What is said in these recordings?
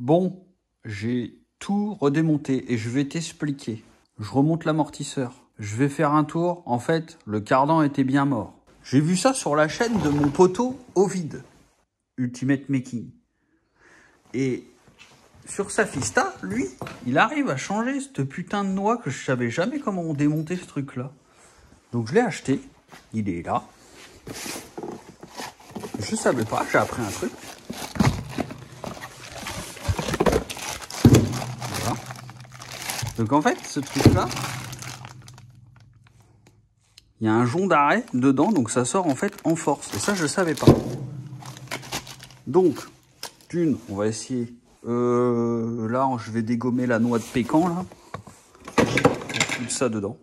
Bon, j'ai tout redémonté et je vais t'expliquer. Je remonte l'amortisseur. Je vais faire un tour. En fait, le cardan était bien mort. J'ai vu ça sur la chaîne de mon poteau Ovid, Ultimate Making. Et sur sa Fista, lui, il arrive à changer cette putain de noix que je savais jamais comment on démontait ce truc-là. Donc je l'ai acheté. Il est là. Je savais pas, j'ai appris un truc. Voilà. Donc en fait, ce truc-là, il y a un jonc d'arrêt dedans, donc ça sort en fait en force. Et ça, je savais pas. Donc, d'une, on va essayer. Là, je vais dégommer la noix de pécan, là. Tout ça dedans.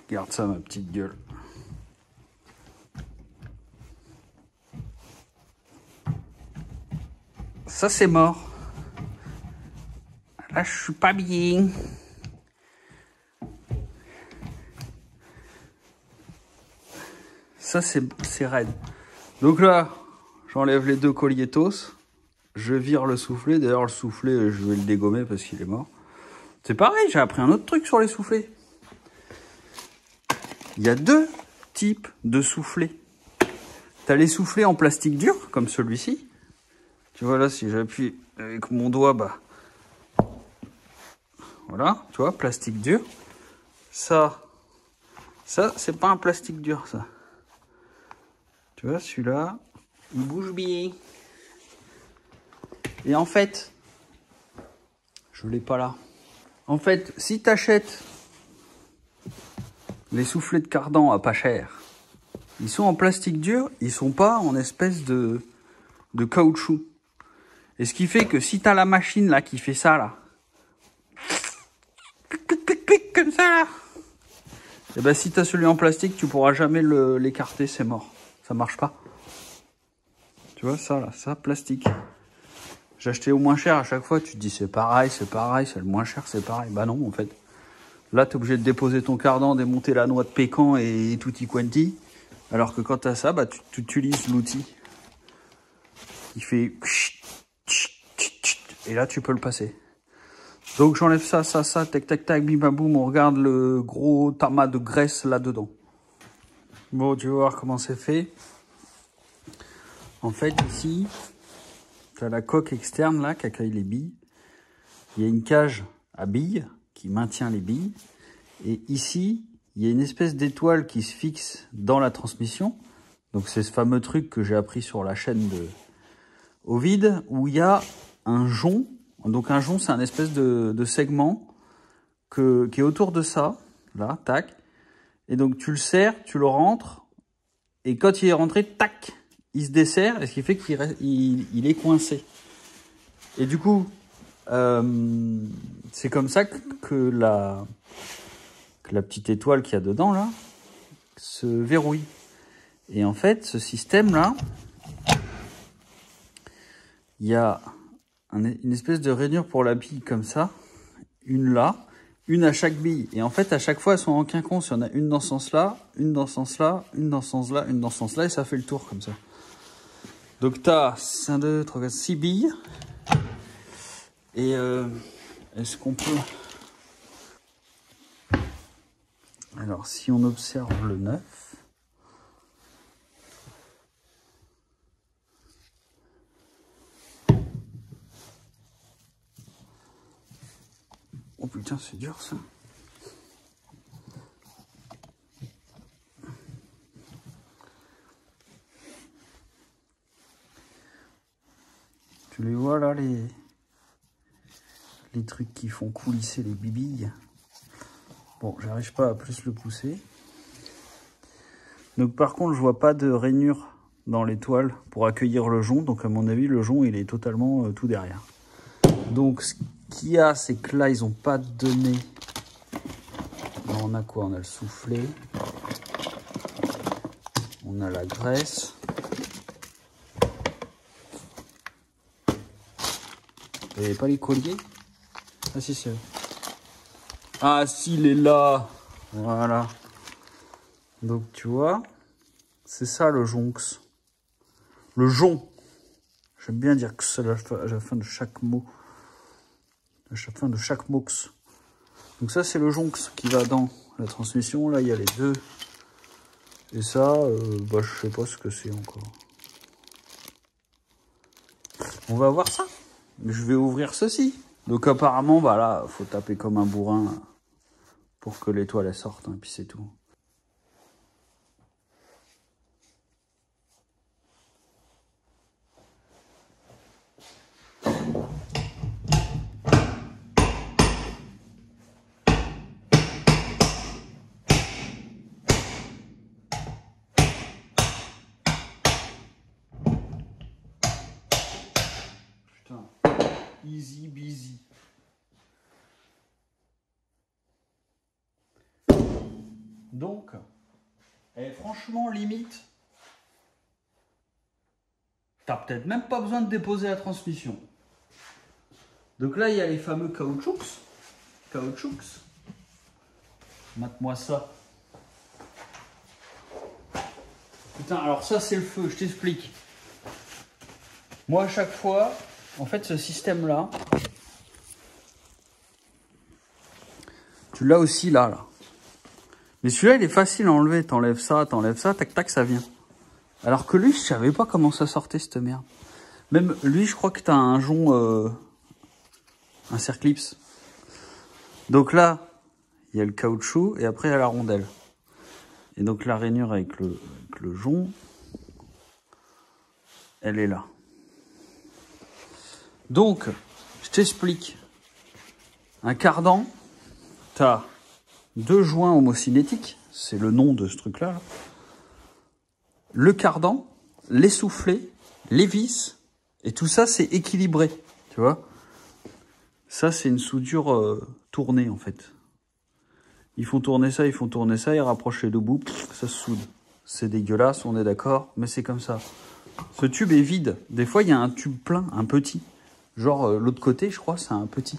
Regarde ça, ma petite gueule. Ça, c'est mort. Là, je suis pas bien. Ça, c'est raide. Donc là, j'enlève les deux colliétos. Je vire le soufflet. D'ailleurs, le soufflet, je vais le dégommer parce qu'il est mort. C'est pareil, j'ai appris un autre truc sur les soufflets. Il y a deux types de soufflets. Tu as les soufflets en plastique dur, comme celui-ci. Tu vois là, si j'appuie avec mon doigt, bah... Voilà, tu vois, plastique dur. Ça c'est pas un plastique dur, ça. Tu vois, celui-là, il bouge bien. Et en fait, je l'ai pas là. En fait, si tu achètes les soufflets de cardan à pas cher, ils sont en plastique dur, ils sont pas en espèce de caoutchouc. Et ce qui fait que si tu as la machine là qui fait ça là, comme ça là, et ben si tu as celui en plastique, tu pourras jamais l'écarter, c'est mort. Ça marche pas. Tu vois ça là, ça plastique. J'ai acheté au moins cher à chaque fois, tu te dis c'est pareil, c'est le moins cher, c'est pareil. Bah non en fait. Là, tu es obligé de déposer ton cardan, démonter la noix de pécan et tutti quanti. Alors que quand tu as ça, bah, tu utilises l'outil qui fait... Et là, tu peux le passer. Donc, j'enlève ça, tac, tac, tac, bim, bam, boum. On regarde le gros tamas de graisse là-dedans. Bon, tu vas voir comment c'est fait. En fait, ici, tu as la coque externe là qui accueille les billes. Il y a une cage à billes qui maintient les billes. Et ici, il y a une espèce d'étoile qui se fixe dans la transmission. Donc c'est ce fameux truc que j'ai appris sur la chaîne de Ovid, où il y a un jonc. Donc un jonc, c'est un espèce de segment qui est autour de ça. Là, tac. Et donc tu le serres, tu le rentres. Et quand il est rentré, tac, il se desserre. Et ce qui fait qu'il est coincé. Et du coup, c'est comme ça que la petite étoile qu'il y a dedans, là, se verrouille. Et en fait, ce système-là, il y a une espèce de rainure pour la bille comme ça, une là, une à chaque bille. Et en fait, à chaque fois, elles sont en quinconce. Il y en a une dans ce sens-là, une dans ce sens-là, une dans ce sens-là, une dans ce sens-là, et ça fait le tour comme ça. Donc, tu as 1, 2, 3, 4, 6 billes. Et est-ce qu'on peut... Alors, si on observe le 9, oh putain, c'est dur ça. Tu les vois là, les trucs qui font coulisser les bibilles. Bon, j'arrive pas à plus le pousser. Donc par contre, je vois pas de rainure dans l'étoile pour accueillir le jonc. Donc à mon avis, le jonc, il est totalement tout derrière. Donc ce qu'il y a, c'est que là, ils ont pas donné... Alors, on a quoi? On a le soufflet. On a la graisse. Vous n'avez pas les colliers? Ah si, c'est... Ah si, il est là. Voilà. Donc tu vois, c'est ça le jonx. Le jonc. J'aime bien dire que à la fin de chaque mot. À la fin de chaque mot. Donc ça, c'est le jonx qui va dans la transmission. Là, il y a les deux. Et ça, bah, je sais pas ce que c'est encore. On va voir ça. Je vais ouvrir ceci. Donc apparemment, bah là, faut taper comme un bourrin pour que l'étoile elle sorte, hein, puis c'est tout. Putain, easy busy. Donc, franchement, limite, t'as peut-être même pas besoin de déposer la transmission. Donc là, il y a les fameux caoutchoucs. Mate-moi ça. Putain, alors ça, c'est le feu, je t'explique. Moi, à chaque fois, en fait, ce système-là, tu l'as aussi là. Mais celui-là, il est facile à enlever. T'enlèves ça, tac, tac, ça vient. Alors que lui, je savais pas comment ça sortait, cette merde. Même lui, je crois que t'as un jonc, un circlips. Donc là, il y a le caoutchouc et après, il y a la rondelle. Et donc, la rainure avec le jonc, elle est là. Donc, je t'explique. Un cardan, t'as 2 joints homocinétiques, c'est le nom de ce truc-là. Là. Le cardan, les soufflets, les vis, et tout ça, c'est équilibré, tu vois. Ça, c'est une soudure tournée, en fait. Ils font tourner ça, ils rapprochent les deux bouts, ça se soude. C'est dégueulasse, on est d'accord, mais c'est comme ça. Ce tube est vide. Des fois, il y a un tube plein, un petit. Genre, l'autre côté, je crois, c'est un petit.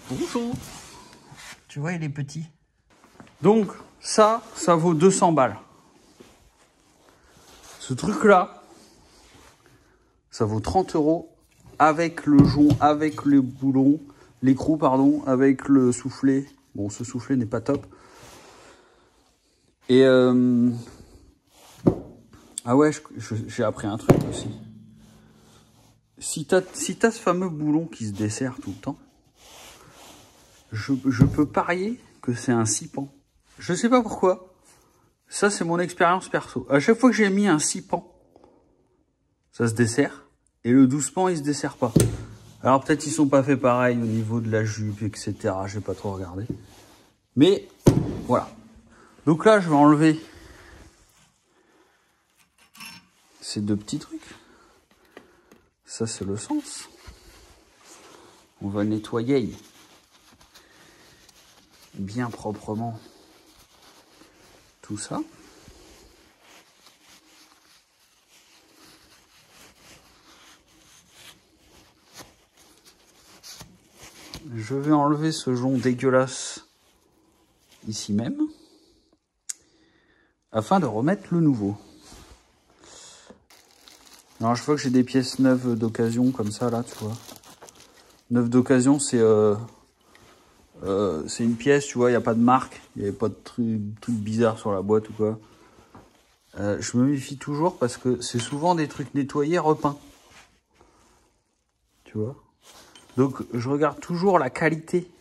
Bonjour. Tu vois, il est petit. Donc, ça vaut 200 balles. Ce truc-là, ça vaut 30 € avec le jonc, avec le boulon, l'écrou, pardon, avec le soufflet. Bon, ce soufflet n'est pas top. Et ah ouais, j'ai appris un truc aussi. Si t'as ce fameux boulon qui se dessert tout le temps, je peux parier que c'est un 6 pans. Je sais pas pourquoi. Ça, c'est mon expérience perso. À chaque fois que j'ai mis un 6 pans, ça se dessert. Et le 12 pans, il se dessert pas. Alors peut-être ils sont pas faits pareil au niveau de la jupe, etc. J'ai pas trop regardé. Mais voilà. Donc là, je vais enlever ces 2 petits trucs. Ça, c'est le sens. On va nettoyer bien proprement tout ça. Je vais enlever ce jonc dégueulasse ici même, afin de remettre le nouveau. Alors je vois que j'ai des pièces neuves d'occasion comme ça là, tu vois. Neuve d'occasion, c'est une pièce, tu vois, il n'y a pas de marque, il n'y avait pas de truc bizarre sur la boîte ou quoi. Je me méfie toujours parce que c'est souvent des trucs nettoyés, repeints. Tu vois. Donc je regarde toujours la qualité.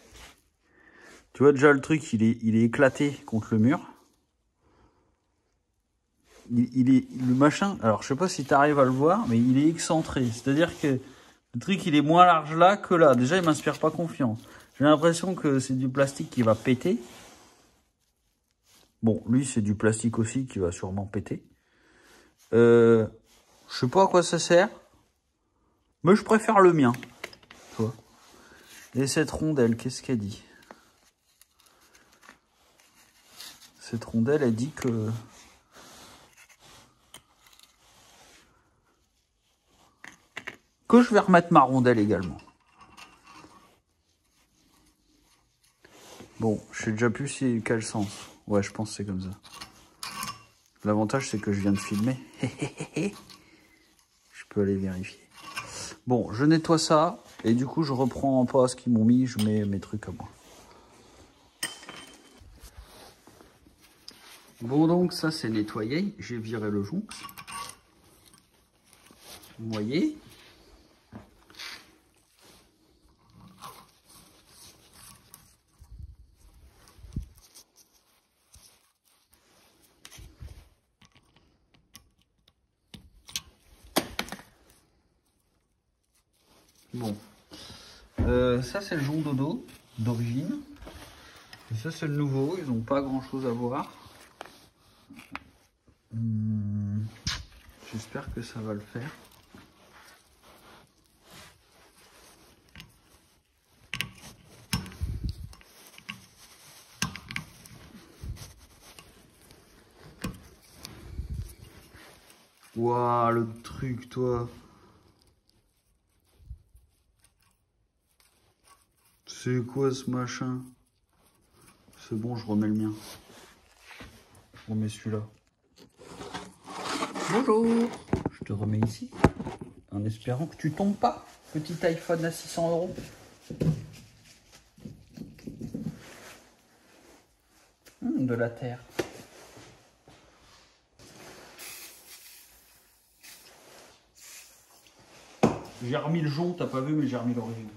Tu vois déjà le truc, il est éclaté contre le mur. Le machin, alors je sais pas si tu arrives à le voir, mais il est excentré. C'est-à-dire que le truc, il est moins large là que là. Déjà, il m'inspire pas confiance. J'ai l'impression que c'est du plastique qui va péter. Bon, lui, c'est du plastique aussi qui va sûrement péter. Je sais pas à quoi ça sert, mais je préfère le mien. Tu vois. Et cette rondelle, qu'est-ce qu'elle dit? Cette rondelle, elle dit que... je vais remettre ma rondelle également. Bon, je sais déjà plus si quel sens. Ouais, je pense que c'est comme ça. L'avantage, c'est que je viens de filmer. Je peux aller vérifier. Bon, je nettoie ça. Et du coup, je reprends pas ce qu'ils m'ont mis. Je mets mes trucs à moi. Bon, donc ça, c'est nettoyé. J'ai viré le jonc. Vous voyez? Bon. Ça, c'est le jonc dodo d'origine. Et ça, c'est le nouveau. Ils n'ont pas grand-chose à voir. J'espère que ça va le faire. Waouh, le truc, toi. C'est quoi ce machin? C'est bon, je remets le mien. Je remets celui-là. Bonjour. Je te remets ici. En espérant que tu tombes pas. Petit iPhone à 600 €. De la terre. J'ai remis le jonc, t'as pas vu, mais j'ai remis l'origine.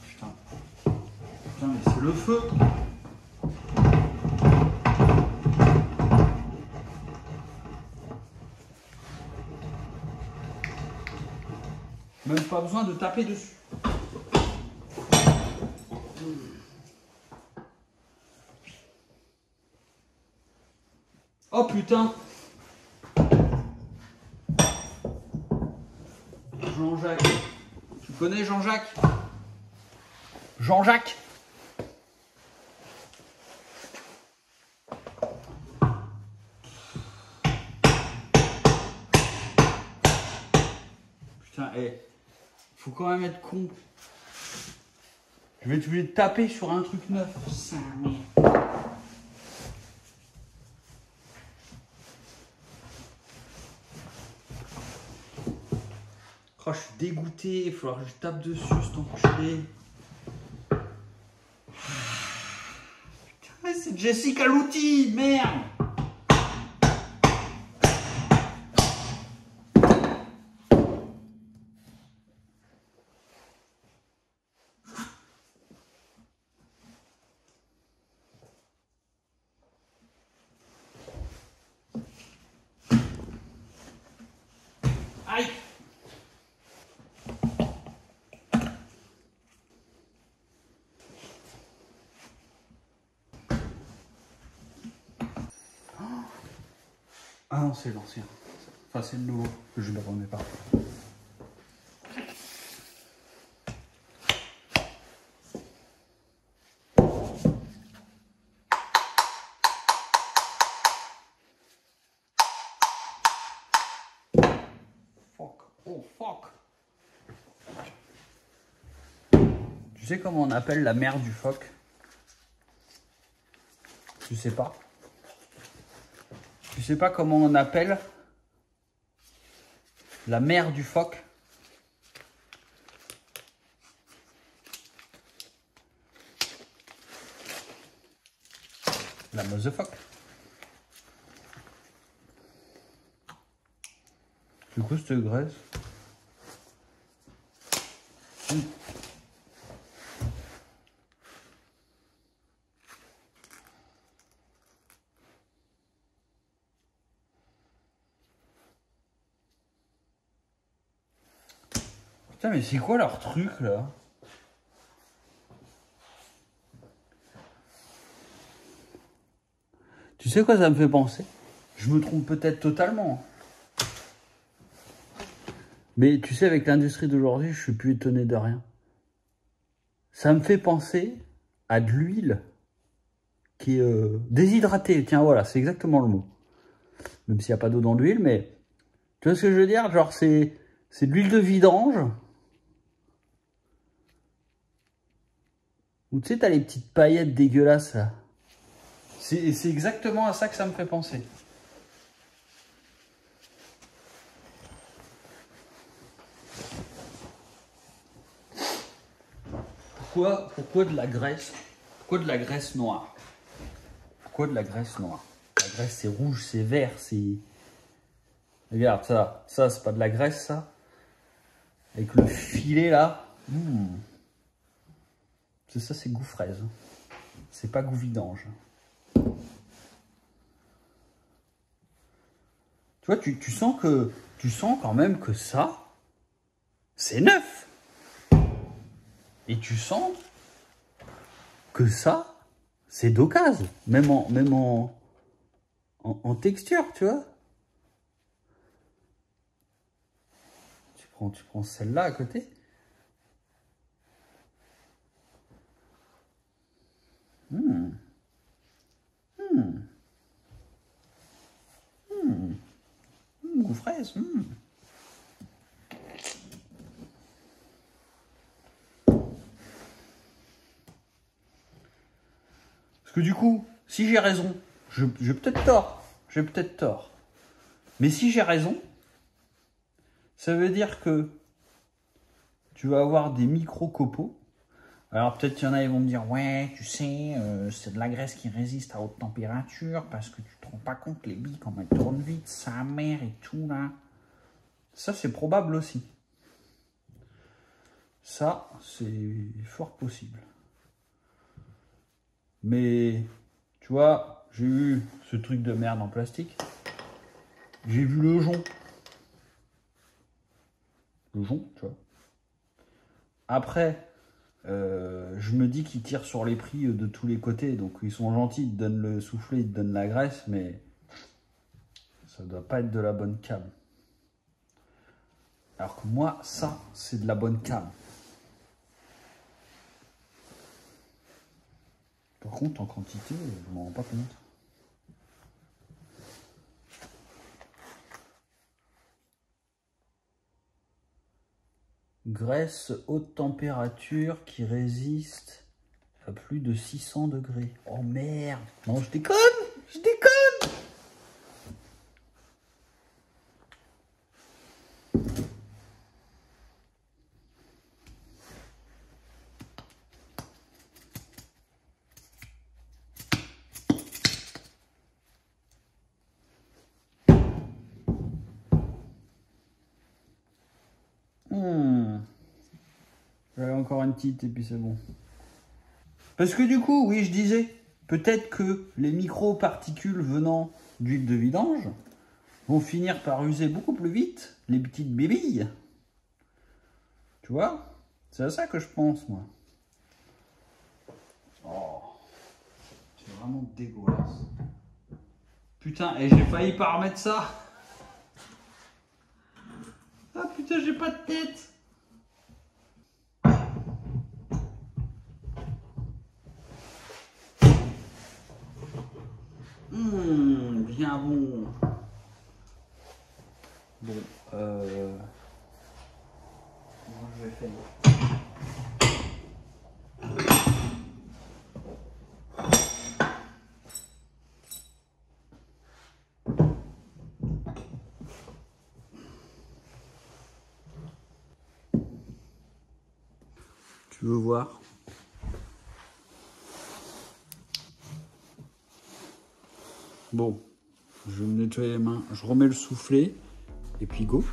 Putain. Putain, mais c'est le feu. Même pas besoin de taper dessus. Oh putain. Jean-Jacques. Tu connais Jean-Jacques? Jean-Jacques. Putain, faut quand même être con. Je vais être obligé de taper sur un truc neuf. Ça, merde. Oh, je suis dégoûté, il va falloir que je tape dessus, cet enculé. Putain, c'est Jessica l'outil, merde. Aïe. Ah non, c'est l'ancien. Enfin, c'est le nouveau que je ne le remets pas. Fuck. Oh, fuck. Tu sais comment on appelle la mère du phoque? Tu sais pas? Tu sais pas comment on appelle la mère du phoque? La meuse de phoque. Du coup, cette graisse. Putain, mais c'est quoi leur truc là? Tu sais quoi ça me fait penser? Je me trompe peut-être totalement. Mais tu sais, avec l'industrie d'aujourd'hui, je suis plus étonné de rien. Ça me fait penser à de l'huile qui est déshydratée. Tiens, voilà, c'est exactement le mot. Même s'il n'y a pas d'eau dans l'huile, mais... Tu vois ce que je veux dire? Genre, c'est de l'huile de vidange. Ou tu sais, t'as les petites paillettes dégueulasses, là. C'est exactement à ça que ça me fait penser. pourquoi de la graisse? Pourquoi de la graisse noire? Pourquoi de la graisse noire? La graisse, c'est rouge, c'est vert, c'est... Regarde, ça c'est pas de la graisse, ça. Avec le filet, là. C'est ça, c'est goût fraise. C'est pas goût vidange. Tu vois, tu sens quand même que ça, c'est neuf. Et tu sens que ça, c'est d'occasion. Même en texture, tu vois. Tu prends celle-là à côté. Goût fraise. Parce que du coup, si j'ai raison, j'ai peut-être tort. J'ai peut-être tort. Mais si j'ai raison, ça veut dire que tu vas avoir des micro-copeaux. Alors peut-être qu'il y en a, ils vont me dire, ouais, tu sais, c'est de la graisse qui résiste à haute température parce que tu te rends pas compte, les billes, quand elles tournent vite, ça amère et tout, là. Ça, c'est probable aussi. Ça, c'est fort possible. Mais, tu vois, j'ai eu ce truc de merde en plastique. J'ai vu le jonc. Le jonc, tu vois. Après, je me dis qu'ils tirent sur les prix de tous les côtés. Donc, ils sont gentils, ils te donnent le soufflet, ils te donnent la graisse, mais ça doit pas être de la bonne cam. Alors que moi, ça, c'est de la bonne cam. Par contre, en quantité, je m'en rends pas compte. Graisse haute température qui résiste à plus de 600 degrés. Oh merde! Non, je déconne! Je déconne! J'avais encore une petite et puis c'est bon. Parce que du coup, oui, je disais, peut-être que les micro-particules venant d'huile de vidange vont finir par user beaucoup plus vite les petites bébilles. Tu vois? C'est à ça que je pense, moi. Oh, c'est vraiment dégueulasse. Putain, et j'ai failli pas remettre ça. Ah putain, j'ai pas de tête. Bien bon. Bon, moi je vais faire. Tu veux voir? Bon, je vais me nettoyer les mains. Je remets le soufflet et puis go.